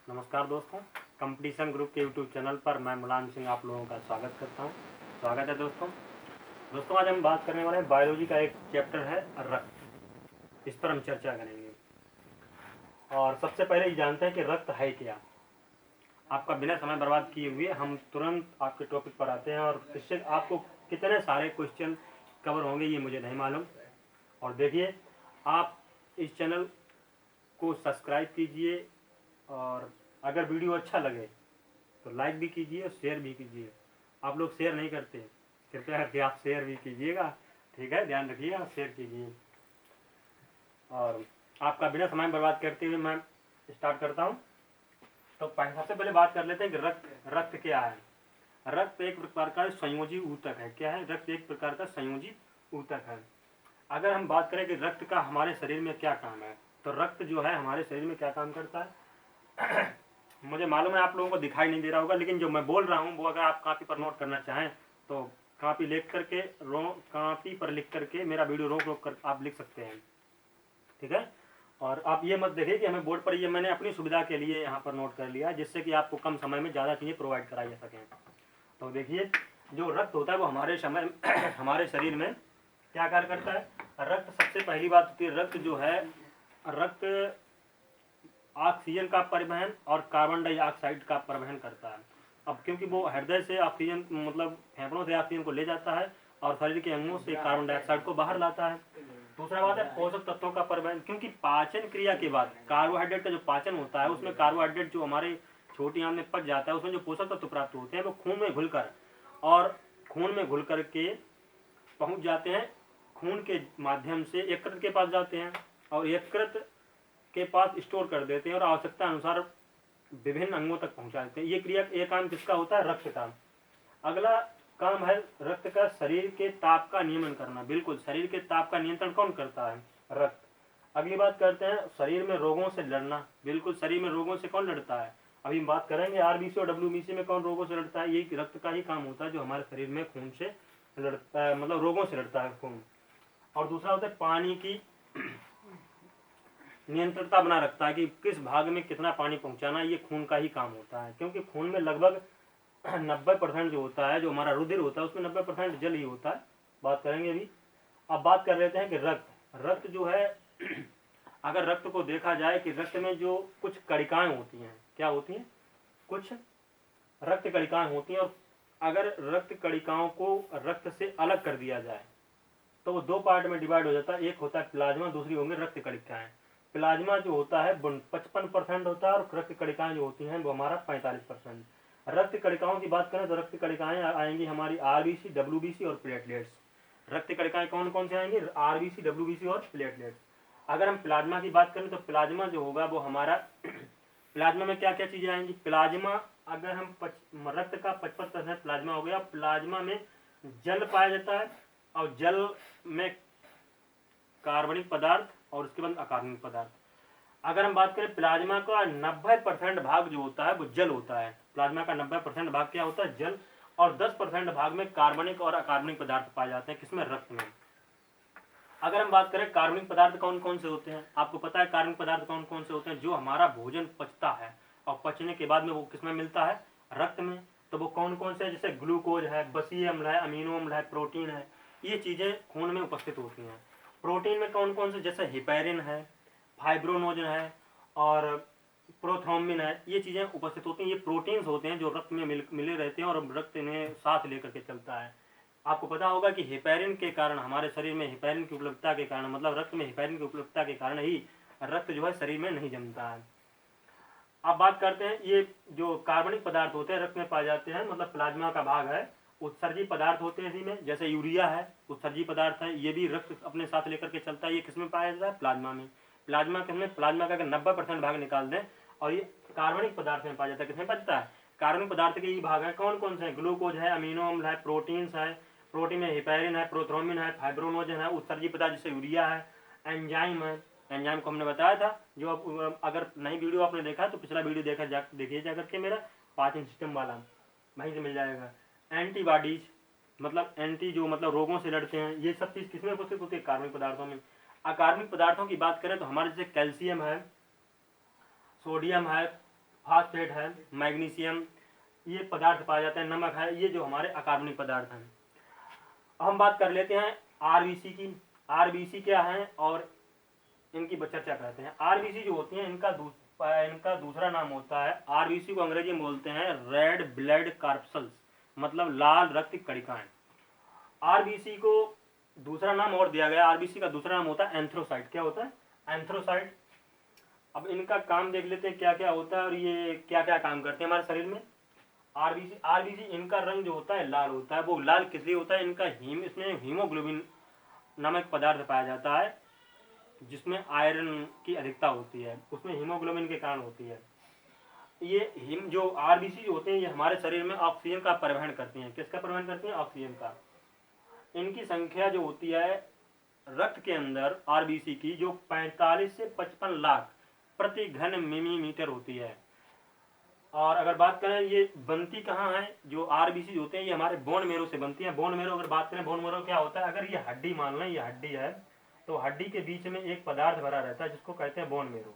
नमस्कार दोस्तों, competition group के यूट्यूब चैनल पर मैं मुलायम सिंह आप लोगों का स्वागत करता हूं। स्वागत है दोस्तों आज हम बात करने वाले हैं बायोलॉजी का एक चैप्टर है रक्त। इस पर हम चर्चा करेंगे। और सबसे पहले ये जानते हैं कि रक्त है क्या। आपका बिना समय बर्बाद किए हुए हम तुरंत आपके टॉपिक पर आते हैं और इससे आपको कितने सारे क्वेश्चन कवर होंगे ये मुझे नहीं मालूम। और देखिए, आप इस चैनल को सब्सक्राइब कीजिए और अगर वीडियो अच्छा लगे तो लाइक भी कीजिए और शेयर भी कीजिए। आप लोग शेयर नहीं करते, कृपया करके आप शेयर भी कीजिएगा। ठीक है, ध्यान रखिएगा, शेयर कीजिए। और आपका बिना समय बर्बाद करते हुए मैं स्टार्ट करता हूँ। तो सबसे पहले बात कर लेते हैं कि रक्त क्या है। रक्त एक प्रकार का संयोजी ऊतक है। क्या है? रक्त एक प्रकार का संयोजी ऊतक है। अगर हम बात करें कि रक्त का हमारे शरीर में क्या काम है, तो रक्त जो है हमारे शरीर में क्या काम करता है मुझे मालूम है आप लोगों को दिखाई नहीं दे रहा होगा, लेकिन जो मैं बोल रहा हूँ वो अगर आप कॉपी पर नोट करना चाहें तो कॉपी पर लिख करके मेरा वीडियो रोक रोक कर आप लिख सकते हैं। ठीक है, और आप ये मत देखिए कि हमें बोर्ड पर, ये मैंने अपनी सुविधा के लिए यहाँ पर नोट कर लिया है, जिससे कि आपको कम समय में ज़्यादा चीज़ें प्रोवाइड कराई जा सकें। तो देखिए, जो रक्त होता है वो हमारे शरीर में क्या कार्य करता है। रक्त, सबसे पहली बात होती है, रक्त जो है, रक्त ऑक्सीजन का परिवहन और कार्बन डाइऑक्साइड का परिवहन करता है। अब क्योंकि वो हृदय से ऑक्सीजन, मतलब फेफड़ों से ऑक्सीजन को ले जाता है और शरीर के अंगों से कार्बन डाइऑक्साइड को बाहर लाता है। दूसरा बात है पोषक तत्वों का परिवहन, क्योंकि पाचन क्रिया के बाद कार्बोहाइड्रेट का जो पाचन होता है उसमें कार्बोहाइड्रेट जो हमारे छोटी आंत में पच जाता है, उसमें जो पोषक तत्व प्राप्त होते हैं वो खून में घुल कर के पहुंच जाते हैं, खून के माध्यम से यकृत के पास जाते हैं और यकृत के पास स्टोर कर देते हैं और आवश्यकता अनुसार विभिन्न अंगों तक पहुंचा देते हैं। ये काम किसका होता है? रक्त का। अगला काम है रक्त का शरीर के ताप का नियमन करना। बिल्कुल, शरीर के ताप का नियंत्रण कौन करता है? रक्त। अगली बात करते हैं शरीर में रोगों से लड़ना। बिल्कुल, शरीर में रोगों से कौन लड़ता है? अभी हम बात करेंगे आरबीसी और डब्ल्यूबीसी में कौन रोगों से लड़ता है। ये रक्त का ही काम होता है जो हमारे शरीर में खून से लड़ता है, मतलब रोगों से लड़ता है खून। और दूसरा होता है पानी की नियंत्रणता बना रखता है कि किस भाग में कितना पानी पहुंचाना, ये खून का ही काम होता है। क्योंकि खून में लगभग 90% जो होता है, जो हमारा रुधिर होता है, उसमें 90% जल ही होता है। बात करेंगे अभी। अब बात कर लेते हैं कि रक्त जो है अगर रक्त को देखा जाए कि रक्त में जो कुछ कणिकाएं होती हैं, क्या होती हैं? कुछ रक्त कणिकाएं होती हैं, और अगर रक्त कणिकाओं को रक्त से अलग कर दिया जाए तो वो दो पार्ट में डिवाइड हो जाता है। एक होता है प्लाज्मा, दूसरी होंगे रक्त कणिकाएं। प्लाज्मा जो होता है 55% होता है और रक्त कणिकाएं जो होती हैं वो हमारा 45%। रक्त कणिकाओं की बात करें तो रक्त कणिकाएं आएंगी हमारी आरबीसी, डब्ल्यूबीसी और प्लेटलेट्स। रक्त कणिकाएं कौन कौन से आएंगी? आरबीसी, डब्ल्यूबीसी और प्लेटलेट्स। अगर हम प्लाज्मा की बात करें तो प्लाज्मा जो होगा वो हमारा प्लाज्मा में क्या क्या चीजें आएंगी? प्लाज्मा, अगर हम रक्त का 55% प्लाज्मा हो गया। प्लाज्मा में जल पाया जाता है और जल में कार्बनिक पदार्थ और उसके बाद अकार्बनिक पदार्थ। अगर हम बात करें प्लाज्मा का 90% भाग जो होता है वो जल होता है। प्लाज्मा का 90% भाग क्या होता है? जल। और 10% भाग में कार्बनिक और अकार्बनिक पदार्थ पाए जाते हैं। किसमें? रक्त में। अगर हम बात करें कार्बनिक पदार्थ कौन कौन से होते हैं, आपको पता है कार्बनिक पदार्थ कौन कौन से होते हैं? जो हमारा भोजन पचता है और पचने के बाद में वो किसमें मिलता है? रक्त में। तो वो कौन कौन से? जैसे ग्लूकोज है, बसीय अम्ल है, अमीनो अम्ल है, प्रोटीन है, ये चीजें खून में उपस्थित होती हैं। प्रोटीन में कौन कौन से? जैसे हिपैरिन है, फाइब्रोनोजन है और प्रोथ्रोम्बिन है, ये चीजें उपस्थित होती हैं। ये प्रोटीन्स होते हैं जो रक्त में मिले रहते हैं और रक्त इन्हें साथ लेकर के चलता है। आपको पता होगा कि हिपैरिन के कारण, हमारे शरीर में हिपैरिन की उपलब्धता के कारण, मतलब रक्त में हिपैरिन की उपलब्धता के कारण ही रक्त जो है शरीर में नहीं जमता है। अब बात करते हैं, ये जो कार्बनिक पदार्थ होते हैं रक्त में पाए जाते हैं, मतलब प्लाज्मा का भाग है। उत्सर्जी पदार्थ होते हैं इसी में, जैसे यूरिया है, उत्सर्जी पदार्थ है, ये भी रक्त अपने साथ लेकर के चलता है। ये किसमें पाया जाता है? प्लाज्मा में। प्लाज्मा का अगर 90% भाग निकाल दें और ये कार्बनिक पदार्थ में पाया जाता है। किसमें पाया जाता है? कार्बनिक पदार्थ के ये भाग है। कौन कौन से? ग्लूकोज है, अमीनो अम्ल है, प्रोटीन्स है, प्रोटीन में हिपैरिन है, प्रोथ्रोम्बिन है, फाइब्रोनोजन है, उत्सर्जी पदार्थ जैसे यूरिया है, एंजाइम है। एंजाइम को हमने बताया था, जो अगर नई वीडियो आपने देखा तो पिछला वीडियो देखिए जाकर के मेरा पाचन सिस्टम वाला, वहीं से मिल जाएगा। एंटीबॉडीज, मतलब एंटी, जो मतलब रोगों से लड़ते हैं, ये सब चीज किसमें उपस्थित होती है? कार्बनिक पदार्थों में। अकार्बनिक पदार्थों की बात करें तो हमारे जैसे कैल्शियम है, सोडियम है, फास्फेट है, मैग्नीशियम, ये पदार्थ पाए जाते हैं, नमक है, ये जो हमारे अकार्बनिक पदार्थ हैं। अब हम बात कर लेते हैं आरबीसी की। आरबीसी क्या है और इनकी चर्चा करते हैं। आरबीसी जो होती हैं इनका दूसरा नाम होता है, आरबीसी को अंग्रेजी में बोलते हैं रेड ब्लड कार्पसल्स, मतलब लाल रक्त कणिकाएं। आरबीसी को दूसरा नाम और दिया गया, आरबीसी का दूसरा नाम होता है एंथ्रोसाइट। क्या होता है? एंथ्रोसाइट। अब इनका काम देख लेते हैं क्या क्या होता है और ये क्या क्या काम करते हैं हमारे शरीर में। आरबीसी इनका रंग जो होता है लाल होता है। वो लाल किस लिए होता है? इनका इसमें हीमोग्लोबिन नामक पदार्थ पाया जाता है, जिसमें आयरन की अधिकता होती है, उसमें हीमोग्लोबिन के कारण होती है। ये जो आरबीसी जो होते हैं ये हमारे शरीर में ऑक्सीजन का परिवहन करती हैं। किसका परिवहन करती हैं? ऑक्सीजन का। इनकी संख्या जो होती है रक्त के अंदर आरबीसी की, जो 45 से 55 लाख प्रति घन मिलीमीटर होती है। और अगर बात करें ये बनती कहाँ है, जो आरबीसी होते हैं ये हमारे बोन मेरो से बनती है। बोन मेरो, अगर बात करें बोन मेरो क्या होता है, अगर ये हड्डी मान लें, ये हड्डी है तो हड्डी के बीच में एक पदार्थ भरा रहता है जिसको कहते हैं बोन मेरो।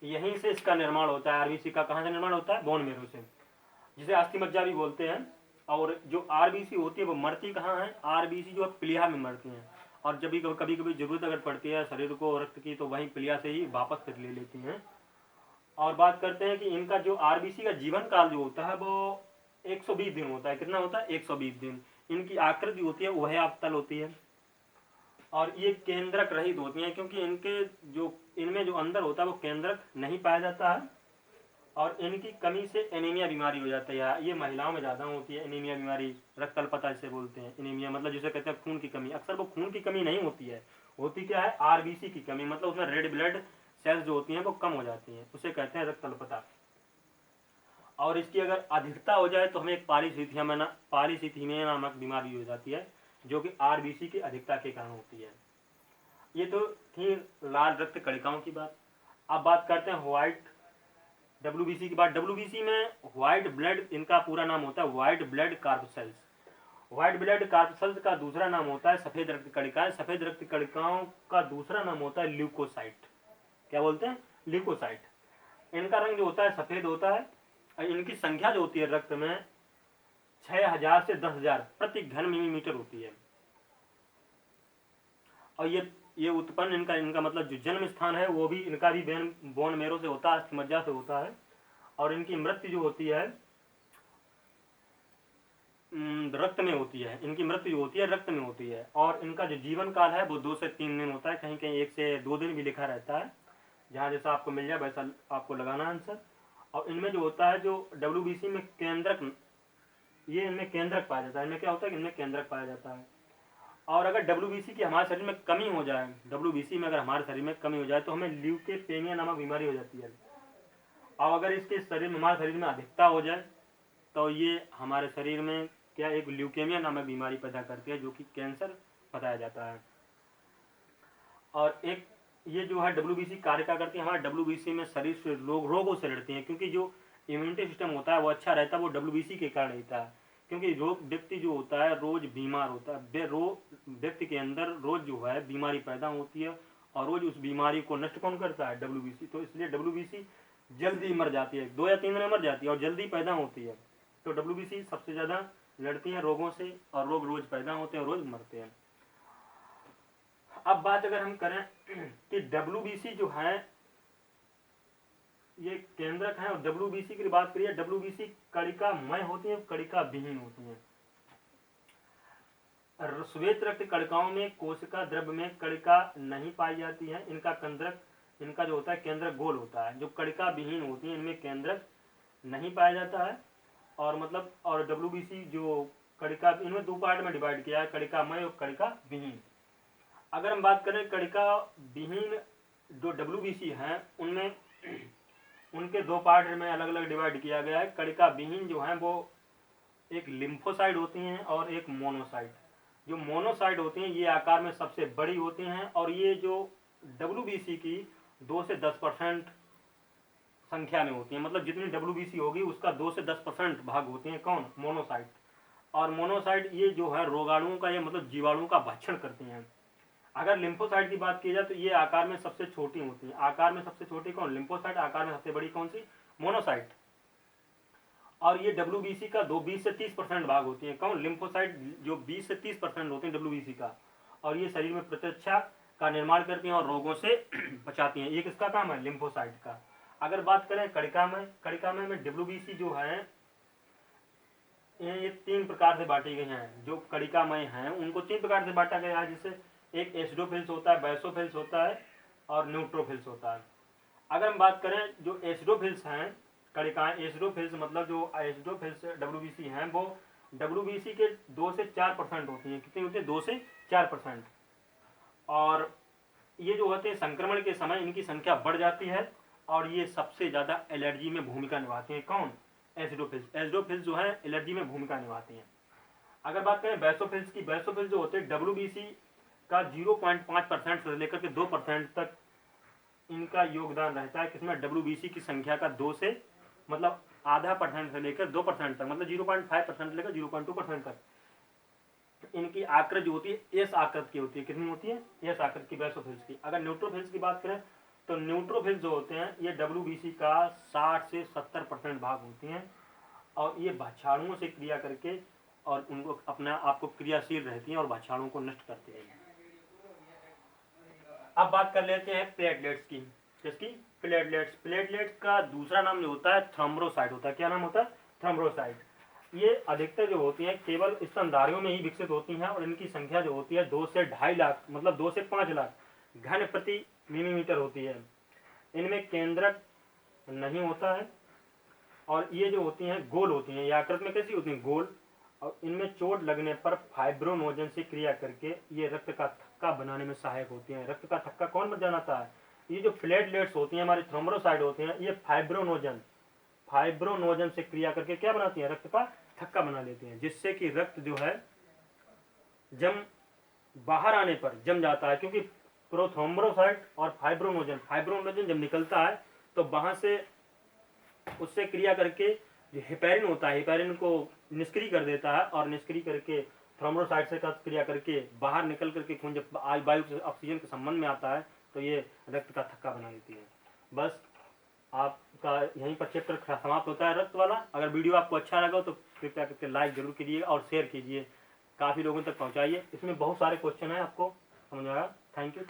यहीं से इसका निर्माण होता है। आरबीसी का कहाँ से निर्माण होता है? बोन मेरो से, जिसे अस्थि मज्जा भी बोलते हैं। और जो आरबीसी होती है वो मरती कहाँ है? आरबीसी जो है प्लीहा में मरती हैं, और जब भी कभी कभी जरूरत अगर पड़ती है शरीर को रक्त की, तो वहीं प्लीहा से ही वापस फिर ले लेती हैं। और बात करते हैं कि इनका जो आरबीसी का जीवन काल जो होता है वो 120 दिन होता है। कितना होता है? 120 दिन। इनकी आकृति होती है वह अवतल होती है, और ये केंद्रक रहित होती हैं, क्योंकि इनमें जो अंदर होता है वो केंद्रक नहीं पाया जाता है। और इनकी कमी से एनीमिया बीमारी हो जाती है। ये महिलाओं में ज़्यादा होती है एनीमिया बीमारी, रक्त अल्पता जिसे बोलते हैं। एनीमिया मतलब जिसे कहते हैं खून की कमी। अक्सर वो खून की कमी नहीं होती है, होती क्या है? आरबीसी की कमी, मतलब उसमें रेड ब्लड सेल्स जो होती हैं वो कम हो जाती हैं, उसे कहते हैं रक्त अल्पता। और इसकी अगर अधिकता हो जाए तो हमें एक पॉलीसिथीमिया नामक बीमारी हो जाती है, जो कि आरबीसी की अधिकता के कारण होती है। ये तो थी लाल रक्त कणिकाओं की बात। अब बात करते हैं व्हाइट डब्ल्यूबीसी की बात। डब्ल्यूबीसी में व्हाइट ब्लड, इनका पूरा नाम होता है व्हाइट ब्लड कार्पसेल्स। व्हाइट ब्लड कार्पसेल्स का दूसरा नाम होता है सफेद रक्त कणिकाएं। सफेद रक्त कणिकाओं का दूसरा नाम होता है ल्यूकोसाइट। क्या बोलते हैं? ल्यूकोसाइट। इनका रंग जो होता है सफेद होता है, और इनकी संख्या जो होती है रक्त में 6000 से 10,000 प्रति घन मिलीमीटर होती है। और ये उत्पन्न इनका मतलब जो जन्म स्थान है वो भी इनका भी बोन मेरो से होता है, अस्थि से होता है। और इनकी मृत्यु जो होती है रक्त में होती है। इनकी मृत्यु जो होती है रक्त में होती है। और इनका जो जीवन काल है वो 2 से 3 दिन होता है, कहीं कहीं 1 से 2 दिन भी लिखा रहता है। जहाँ जैसा आपको मिल जाए वैसा आपको लगाना आंसर। और इनमें जो होता है, जो डब्ल्यूबीसी में केंद्रक, ये इनमें केंद्रक पाया जाता है। इनमें क्या होता है कि इनमें केंद्रक पाया जाता है। और अगर डब्ल्यूबीसी की हमारे शरीर में कमी हो जाए, डब्ल्यूबीसी में अगर हमारे शरीर में कमी हो जाए तो हमें ल्यूकेपेमिया नामक बीमारी हो जाती है। और अगर इसके शरीर में, हमारे शरीर में अधिकता हो जाए तो ये हमारे शरीर में क्या एक ल्यूकेमिया नामक बीमारी पैदा करती है, जो कि कैंसर बताया जाता है। और एक ये जो है डब्ल्यूबीसी कार्य क्या करती है, हमारे डब्ल्यूबीसी में शरीर से रोगों से लड़ती है, क्योंकि जो इम्यूनिटी सिस्टम होता है वो अच्छा रहता है, वो डब्ल्यूबीसी के कारण रहता है। क्योंकि व्यक्ति जो होता है रोज बीमार होता है, व्यक्ति के अंदर रोज जो है बीमारी पैदा होती है, और रोज उस बीमारी को नष्ट कौन करता है? डब्ल्यूबीसी। तो इसलिए डब्ल्यूबीसी जल्दी मर जाती है, 2 या 3 दिन में मर जाती है, और जल्दी पैदा होती है। तो डब्ल्यूबीसी सबसे ज़्यादा लड़ती है रोगों से, और रोग रोज पैदा होते हैं, रोज मरते हैं। अब बात अगर हम करें कि डब्ल्यूबीसी जो है ये केंद्रक है, और डब्ल्यूबीसी की बात करिए, डब्ल्यूबीसी कणिकामय होती है, कणिका विहीन होती है। श्वेत रक्त कणिकाओं में कोशिका द्रव्य में कणिका नहीं पाई जाती है। इनका जो होता है केंद्रक गोल होता है। जो कणिका विहीन होती है इनमें केंद्रक नहीं पाया जाता है। और डब्ल्यूबीसी जो कणिका, इनमें 2 पार्ट में डिवाइड किया है, कणिकामय और कणिका विहीन। अगर हम बात करें कणिका विहीन जो डब्ल्यूबीसी हैं, उनमें उनके 2 पार्ट में अलग अलग डिवाइड किया गया है। कणिका विहीन जो है वो एक लिम्फोसाइट होती हैं और एक मोनोसाइट। जो मोनोसाइट होती हैं ये आकार में सबसे बड़ी होती हैं, और ये जो डब्ल्यूबीसी की 2 से 10% संख्या में होती हैं। मतलब जितनी डब्ल्यूबीसी होगी उसका 2 से 10% भाग होती हैं। कौन? मोनोसाइट। और मोनोसाइट ये जो है रोगाणुओं का, ये मतलब जीवाणुओं का भक्षण करती हैं। अगर लिम्फोसाइट की बात की जाए तो ये आकार में सबसे छोटी होती है। आकार में सबसे छोटी कौन? लिम्फोसाइट। आकार में सबसे बड़ी कौन सी? मोनोसाइट। और ये डब्ल्यूबीसी का 20 से 30% भाग होती है। कौन? लिम्फोसाइट, जो 20 से 30% होते हैं डब्ल्यूबीसी का। और ये शरीर में प्रतिरक्षा का निर्माण करती हैं और रोगों से बचाती हैं। ये किसका काम है? लिम्फोसाइट का। अगर बात करें कणिकामय में डब्ल्यूबीसी जो है ये 3 प्रकार से बांटी गई हैं। जो कणिकामय हैं उनको 3 प्रकार से बांटा गया है, जिससे एक एसिडोफिल्स होता है, बेसोफिल्स होता है और न्यूट्रोफिल्स होता है। अगर हम बात करें जो एसिडोफिल्स हैं, कणिकाएं एसिडोफिल्स, मतलब जो एसिडोफिल्स डब्ल्यूबीसी हैं वो डब्ल्यूबीसी के 2 से 4% होती हैं। कितनी होती है? 2 से 4%। और ये जो होते हैं संक्रमण के समय इनकी संख्या बढ़ जाती है और ये सबसे ज़्यादा एलर्जी में भूमिका निभाते हैं। कौन? एसिडोफिल्स। एसिडोफिल्स जो है एलर्जी में भूमिका निभाती हैं। अगर बात करें बेसोफिल्स की, बेसोफिल्स जो होते हैं डब्ल्यूबीसी का 0.5% से लेकर के 2% तक इनका योगदान रहता है। किसमें? डब्ल्यूबीसी की संख्या का 2 से मतलब आधा % से लेकर 2% तक, मतलब 0.5% से लेकर 0.2% तक इनकी आकृति जो होती है एस आकृति की होती है। कितनी होती है? एस आकृति की बेसोफिल्स की। अगर न्यूट्रोफिल्स की बात करें तो न्यूट्रोफिल्स जो होते हैं ये डब्ल्यूबीसी का 60 से 70% भाग होती हैं और ये भाषाणुओं से क्रिया करके और उनको अपना आपको क्रियाशील रहती हैं और भाषाणुओं को नष्ट करती हैं। अब बात कर लेते हैं प्लेटलेट्स की। किसकी? प्लेटलेट्स। प्लेटलेट्स का दूसरा नाम जो होता है थ्रोम्बोसाइट होता है। क्या नाम होता है? थ्रोम्बोसाइट। ये अधिकतर जो होती हैं केवल स्तनधारियों में ही विकसित होती हैं और इनकी संख्या जो होती है 2 से 2.5 लाख, मतलब 2 से 5 लाख घन प्रति मिलीमीटर होती है। इनमें केंद्रक नहीं होता है और ये जो होती हैं गोल होती हैं। ये आकृति में कैसी होती हैं? गोल। और इनमें चोट लगने पर फाइब्रोनोजन से क्रिया करके ये रक्त का थक्का बनाने में सहायक होती हैं। रक्त का थक्का कौन बनाता है? ये जो प्लेटलेट्स होती हैं हमारी थ्रोम्बोसाइट होती हैं ये फाइब्रोनोजन से क्रिया करके क्या बनाती हैं? रक्त का थक्का बना लेती हैं, जिससे कि रक्त जो है जम बाहर आने पर जम जाता है। क्योंकि प्रोथ्रोम्बोसाइट और फाइब्रोनोजन जब निकलता है तो वहां से उससे क्रिया करके जो हेपेरिन होता है हेपेरिन को निष्क्रिय कर देता है और निष्क्रिय करके थ्रोम्बोसाइट से क्रिया करके बाहर निकल करके खून जब वायु से ऑक्सीजन के संबंध में आता है तो ये रक्त का थक्का बना देती है। बस आपका यहीं पर चैप्टर समाप्त होता है रक्त वाला। अगर वीडियो आपको अच्छा लगा तो कृपया करके लाइक जरूर कीजिए और शेयर कीजिए, काफ़ी लोगों तक पहुंचाइए। इसमें बहुत सारे क्वेश्चन हैं, आपको समझ आया। Thank you.